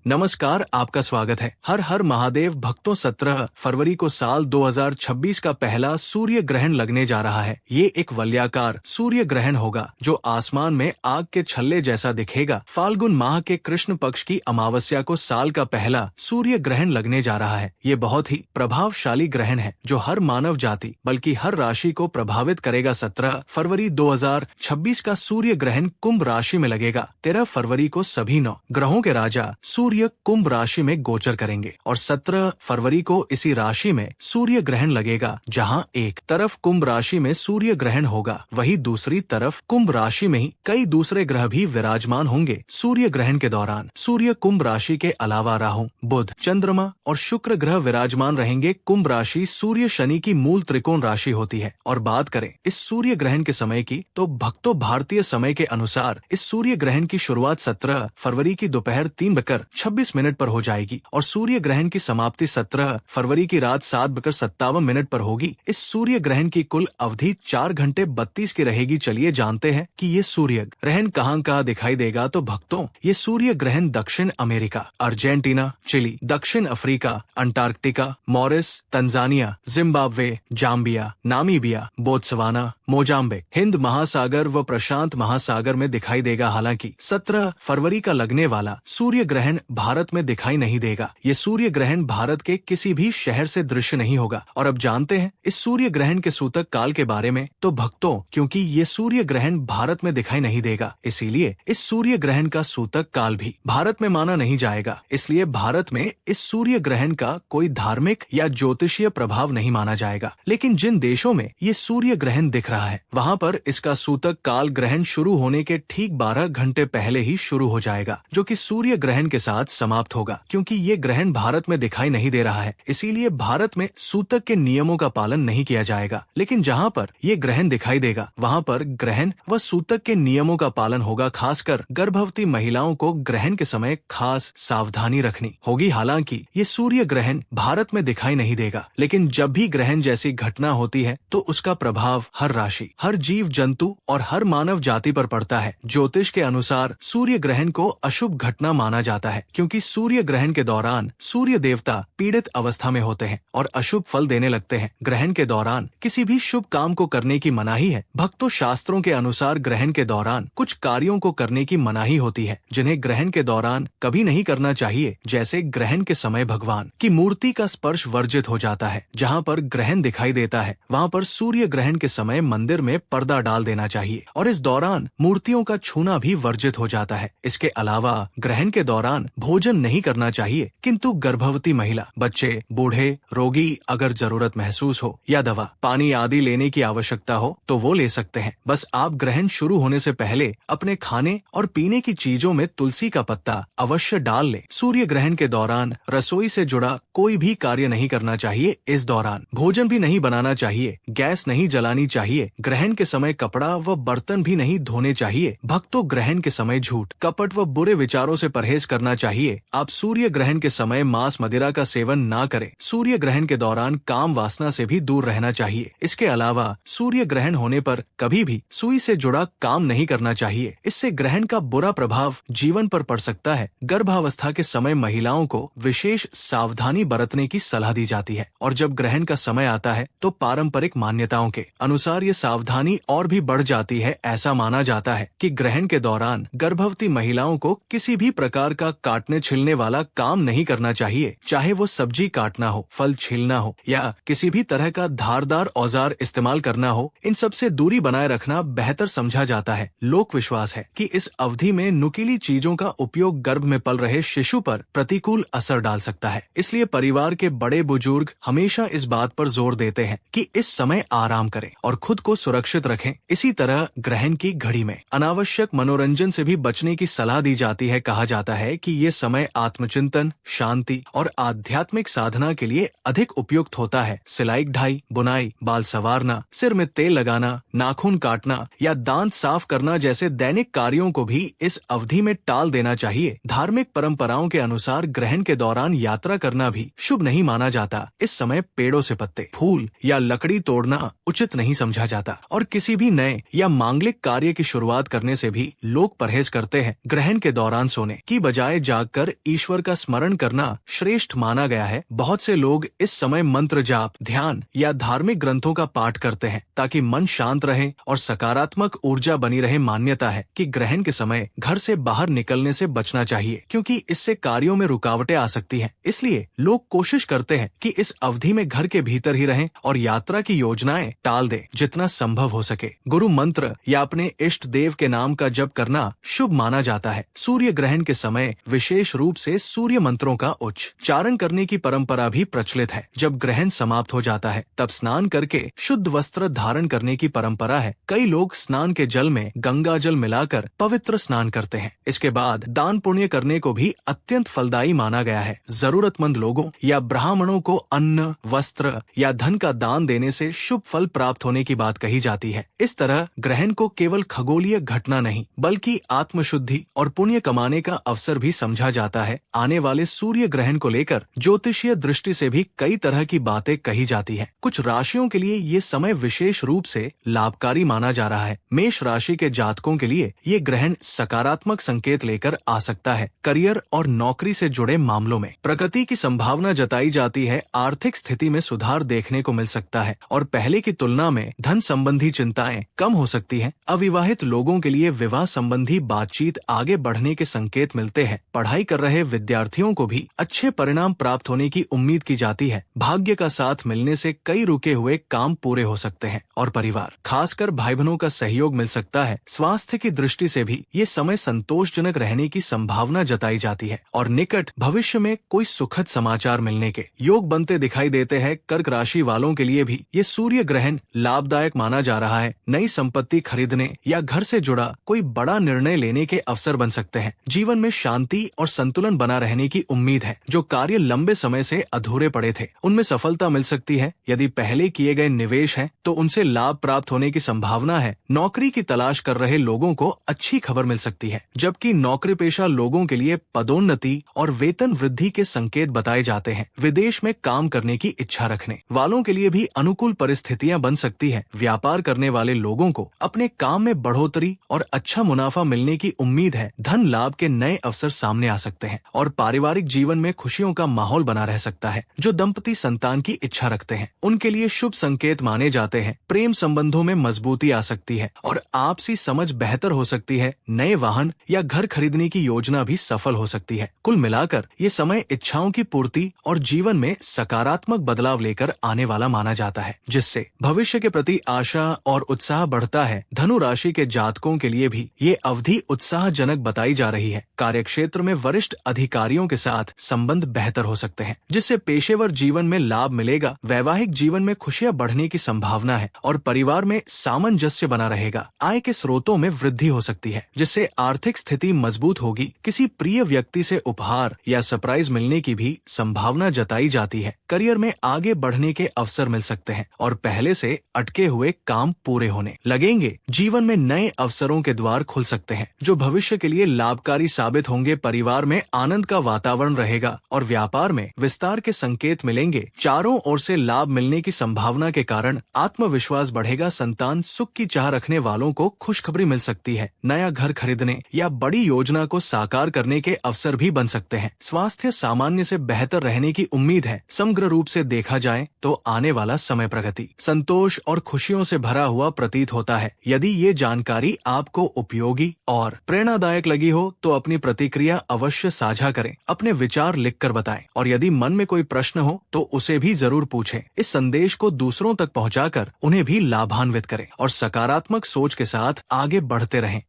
नमस्कार, आपका स्वागत है। हर हर महादेव भक्तों, 17 फरवरी को साल 2026 का पहला सूर्य ग्रहण लगने जा रहा है। ये एक वलयाकार सूर्य ग्रहण होगा जो आसमान में आग के छल्ले जैसा दिखेगा। फाल्गुन माह के कृष्ण पक्ष की अमावस्या को साल का पहला सूर्य ग्रहण लगने जा रहा है। ये बहुत ही प्रभावशाली ग्रहण है जो हर मानव जाति बल्कि हर राशि को प्रभावित करेगा। 17 फरवरी 2026 का सूर्य ग्रहण कुंभ राशि में लगेगा। 13 फरवरी को सभी 9 ग्रहों के राजा सूर्य कुंभ राशि में गोचर करेंगे और 17 फरवरी को इसी राशि में सूर्य ग्रहण लगेगा। जहां एक तरफ कुंभ राशि में सूर्य ग्रहण होगा, वहीं दूसरी तरफ कुंभ राशि में ही कई दूसरे ग्रह भी विराजमान होंगे। सूर्य ग्रहण के दौरान सूर्य कुंभ राशि के अलावा राहु, बुध, चंद्रमा और शुक्र ग्रह विराजमान रहेंगे। कुंभ राशि सूर्य शनि की मूल त्रिकोण राशि होती है। और बात करें इस सूर्य ग्रहण के समय की, तो भक्तों भारतीय समय के अनुसार इस सूर्य ग्रहण की शुरुआत 17 फरवरी की दोपहर 3:26 पर हो जाएगी और सूर्य ग्रहण की समाप्ति 17 फरवरी की रात 7:57 पर होगी। इस सूर्य ग्रहण की कुल अवधि 4 घंटे 32 की रहेगी। चलिए जानते हैं कि ये सूर्य ग्रहण कहाँ दिखाई देगा। तो भक्तों, ये सूर्य ग्रहण दक्षिण अमेरिका, अर्जेंटीना, चिली, दक्षिण Africa, Antarctica, Morris, Tanzania, Zimbabwe, Zambia, Namibia, Botswana, Mozambique, Hind महासागर व प्रशांत महासागर में दिखाई देगा। हालांकि 17 फरवरी का लगने वाला सूर्य ग्रहण भारत में दिखाई नहीं देगा। ये सूर्य ग्रहण भारत के किसी भी शहर से दृश्य नहीं होगा। और अब जानते हैं इस सूर्य ग्रहण के सूतक काल के बारे में। तो भक्तों, क्योंकि ये सूर्य ग्रहण भारत में दिखाई नहीं देगा, इसीलिए इस सूर्य ग्रहण का सूतक काल भी भारत में माना नहीं जाएगा। इसलिए भारत में इस सूर्य ग्रहण का कोई धार्मिक या ज्योतिषीय प्रभाव नहीं माना जाएगा। लेकिन जिन देशों में ये सूर्य ग्रहण दिख रहा है, वहाँ पर इसका सूतक काल ग्रहण शुरू होने के ठीक 12 घंटे पहले ही शुरू हो जाएगा, जो कि सूर्य ग्रहण के साथ समाप्त होगा। क्योंकि ये ग्रहण भारत में दिखाई नहीं दे रहा है, इसीलिए भारत में सूतक के नियमों का पालन नहीं किया जाएगा। लेकिन जहाँ पर ये ग्रहण दिखाई देगा, वहाँ पर ग्रहण व सूतक के नियमों का पालन होगा। खासकर गर्भवती महिलाओं को ग्रहण के समय खास सावधानी रखनी होगी। हालांकि ये सूर्य ग्रहण भारत में दिखाई नहीं देगा, लेकिन जब भी ग्रहण जैसी घटना होती है तो उसका प्रभाव हर राशि, हर जीव जंतु और हर मानव जाति पर पड़ता है। ज्योतिष के अनुसार सूर्य ग्रहण को अशुभ घटना माना जाता है, क्योंकि सूर्य ग्रहण के दौरान सूर्य देवता पीड़ित अवस्था में होते हैं और अशुभ फल देने लगते हैं। ग्रहण के दौरान किसी भी शुभ काम को करने की मनाही है। भक्तों, शास्त्रों के अनुसार ग्रहण के दौरान कुछ कार्यों को करने की मनाही होती है, जिन्हें ग्रहण के दौरान कभी नहीं करना चाहिए। जैसे ग्रहण के समय भगवान की मूर्ति का स्पर्श वर्जित हो जाता है। जहाँ पर ग्रहण दिखाई देता है, वहाँ पर सूर्य ग्रहण के समय मंदिर में पर्दा डाल देना चाहिए और इस दौरान मूर्तियों का छूना भी वर्जित हो जाता है। इसके अलावा ग्रहण के दौरान भोजन नहीं करना चाहिए, किंतु गर्भवती महिला, बच्चे, बूढ़े, रोगी अगर जरूरत महसूस हो या दवा, पानी आदि लेने की आवश्यकता हो तो वो ले सकते हैं। बस आप ग्रहण शुरू होने से पहले अपने खाने और पीने की चीजों में तुलसी का पत्ता अवश्य डाल लें। सूर्य ग्रहण के दौरान रसोई से जुड़ा कोई भी कार्य नहीं करना चाहिए। इस दौरान भोजन भी नहीं बनाना चाहिए, गैस नहीं जलानी चाहिए। ग्रहण के समय कपड़ा व बर्तन भी नहीं धोने चाहिए। भक्तों, ग्रहण के समय झूठ, कपट व बुरे विचारों से परहेज करना चाहिए। आप सूर्य ग्रहण के समय मांस मदिरा का सेवन ना करें। सूर्य ग्रहण के दौरान काम वासना से भी दूर रहना चाहिए। इसके अलावा सूर्य ग्रहण होने पर कभी भी सुई से जुड़ा काम नहीं करना चाहिए। इससे ग्रहण का बुरा प्रभाव जीवन पर पड़ सकता है। गर्भावस्था के समय महिलाओं को विशेष सावधानी बरतने की सलाह दी जाती है और जब ग्रहण का समय आता है तो पारंपरिक मान्यताओं के अनुसार ये सावधानी और भी बढ़ जाती है। ऐसा माना जाता है कि ग्रहण के दौरान गर्भवती महिलाओं को किसी भी प्रकार का काटने छिलने वाला काम नहीं करना चाहिए। चाहे वो सब्जी काटना हो, फल छीलना हो या किसी भी तरह का धारदार औजार इस्तेमाल करना हो, इन सब से दूरी बनाए रखना बेहतर समझा जाता है। लोक विश्वास है कि इस अवधि में नुकीली चीजों का उपयोग गर्भ में पल रहे शिशु पर प्रतिकूल असर डाल सकता है। इसलिए परिवार के बड़े बुजुर्ग हमेशा इस बात पर जोर देते हैं कि इस समय आराम करें और खुद को सुरक्षित रखें। इसी तरह ग्रहण की घड़ी में अनावश्यक मनोरंजन से भी बचने की सलाह दी जाती है। कहा जाता है कि ये समय आत्मचिंतन, शांति और आध्यात्मिक साधना के लिए अधिक उपयुक्त होता है। सिलाई कढ़ाई, बुनाई, बाल संवारना, सिर में तेल लगाना, नाखून काटना या दांत साफ करना जैसे दैनिक कार्यों को भी इस अवधि में टाल देना चाहिए। धार्मिक परंपराओं के अनुसार ग्रहण के दौरान यात्रा करना भी शुभ नहीं माना जाता। इस समय पेड़ों से पत्ते, फूल या लकड़ी तोड़ना उचित नहीं समझा जाता और किसी भी नए या मांगलिक कार्य की शुरुआत करने से भी लोग परहेज करते हैं। ग्रहण के दौरान सोने की बजाय जागकर ईश्वर का स्मरण करना श्रेष्ठ माना गया है। बहुत से लोग इस समय मंत्र जाप, ध्यान या धार्मिक ग्रंथों का पाठ करते हैं ताकि मन शांत रहे और सकारात्मक ऊर्जा बनी रहे। मान्यता है कि ग्रहण के समय घर से बाहर निकलने से बचना चाहिए, क्योंकि इससे कार्यों में रुकावटें आ सकती हैं। इसलिए लोग कोशिश करते हैं कि इस अवधि में घर के भीतर ही रहें और यात्रा की योजनाएं टाल दें जितना संभव हो सके। गुरु मंत्र या अपने इष्ट देव के नाम का जप करना शुभ माना जाता है। सूर्य ग्रहण के समय विशेष रूप से सूर्य मंत्रों का उच्चारण करने की परंपरा भी प्रचलित है। जब ग्रहण समाप्त हो जाता है तब स्नान करके शुद्ध वस्त्र धारण करने की परंपरा है। कई लोग स्नान के जल में गंगा जल मिलाकर पवित्र स्नान करते हैं। इसके बाद दान पुण्य करने को भी अत्यंत फलदायी माना गया है। जरूरतमंद लोगों या ब्राह्मणों को अन्न, वस्त्र या धन का दान देने से शुभ फल प्राप्त होने की बात कही जाती है। इस तरह ग्रहण को केवल खगोलीय घटना नहीं बल्कि आत्मशुद्धि और पुण्य कमाने का अवसर भी समझा जाता है। आने वाले सूर्य ग्रहण को लेकर ज्योतिषीय दृष्टि से भी कई तरह की बातें कही जाती हैं। कुछ राशियों के लिए ये समय विशेष रूप से लाभकारी माना जा रहा है। मेष राशि के जातकों के लिए ये ग्रहण सकारात्मक संकेत लेकर आ सकता है। करियर और नौकरी से जुड़े मामलों में प्रगति की संभावना जताई जाती है। आर्थिक स्थिति में सुधार देखने को मिल सकता है और पहले की तुलना में धन संबंधी चिंताएं कम हो सकती हैं। अविवाहित लोगों के लिए विवाह संबंधी बातचीत आगे बढ़ने के संकेत मिलते हैं। पढ़ाई कर रहे विद्यार्थियों को भी अच्छे परिणाम प्राप्त होने की उम्मीद की जाती है। भाग्य का साथ मिलने से कई रुके हुए काम पूरे हो सकते हैं और परिवार, खासकर भाई बहनों का सहयोग मिल सकता है। स्वास्थ्य की दृष्टि से भी ये समय संतोषजनक रहने की संभावना जताई जाती है और निकट भविष्य में कोई सुखद समाचार मिलने के योग बनते दिखाई देते हैं। कर्क राशि वालों के लिए भी ये सूर्य ग्रहण लाभदायक माना जा रहा है। नई संपत्ति खरीदने या घर से जुड़ा कोई बड़ा निर्णय लेने के अवसर बन सकते हैं। जीवन में शांति और संतुलन बना रहने की उम्मीद है। जो कार्य लंबे समय से अधूरे पड़े थे उनमें सफलता मिल सकती है। यदि पहले किए गए निवेश हैं तो उनसे लाभ प्राप्त होने की संभावना है। नौकरी की तलाश कर रहे लोगों को अच्छी खबर मिल सकती है, जबकि नौकरी पेशा लोगों के लिए पदोन्नति और वेतन वृद्धि के संकेत बताए जाते हैं। विदेश में काम करने की इच्छा रखने वालों के लिए भी अनुकूल परिस्थितियां बन सकती है। व्यापार करने वाले लोगों को अपने काम में बढ़ोतरी और अच्छा मुनाफा मिलने की उम्मीद है। धन लाभ के नए अवसर सामने आ सकते हैं और पारिवारिक जीवन में खुशियों का माहौल बना रह सकता है। जो दंपति संतान की इच्छा रखते हैं उनके लिए शुभ संकेत माने जाते हैं। प्रेम संबंधों में मजबूती आ सकती है और आपसी समझ बेहतर हो सकती है। नए वाहन या घर खरीदने की योजना भी सफल हो सकती है। कुल मिलाकर ये समय इच्छाओं की पूर्ति और जीवन में सकारात्मक बदलाव लेकर आने वाला माना जाता है, जिससे भविष्य के प्रति आशा और उत्साह बढ़ता है। धनु राशि के जातकों के लिए भी ये अवधि उत्साहजनक बताई जा रही है। कार्यक्षेत्र में वरिष्ठ अधिकारियों के साथ संबंध बेहतर हो सकते हैं, जिससे पेशेवर जीवन में लाभ मिलेगा। वैवाहिक जीवन में खुशियां बढ़ने की संभावना है और परिवार में सामंजस्य बना रहेगा। आय के स्रोतों में वृद्धि हो सकती है, जिससे आर्थिक स्थिति मजबूत होगी। किसी प्रिय व्यक्ति से उपहार या सरप्राइज मिलने की भी संभावना जताई जाती है। करियर में आगे बढ़ने के अवसर मिल सकते हैं और पहले से अटके हुए काम पूरे होने लगेंगे। जीवन में नए अवसरों के द्वार खुल सकते हैं जो भविष्य के लिए लाभकारी साबित होंगे। परिवार में आनंद का वातावरण रहेगा और व्यापार में विस्तार के संकेत मिलेंगे। चारों ओर से लाभ मिलने की संभावना के कारण आत्मविश्वास बढ़ेगा। संतान सुख की चाह रखने वालों को खुशखबरी मिल सकती है। नया घर खरीदने या बड़ी योजना को साकार करने के अवसर भी बन सकते हैं। स्वास्थ्य सामान्य से बेहतर रहने की उम्मीद है। समग्र रूप से देखा जाए तो आने वाला समय प्रगति, संतोष और खुशियों से भरा हुआ प्रतीत होता है। यदि ये जानकारी आपको उपयोगी और प्रेरणादायक लगी हो तो अपनी प्रतिक्रिया अवश्य साझा करें। अपने विचार लिखकर बताएं और यदि मन में कोई प्रश्न हो तो उसे भी जरूर पूछें। इस संदेश को दूसरों तक पहुंचाकर उन्हें भी लाभान्वित करें और सकारात्मक सोच के साथ आगे बढ़ते रहें।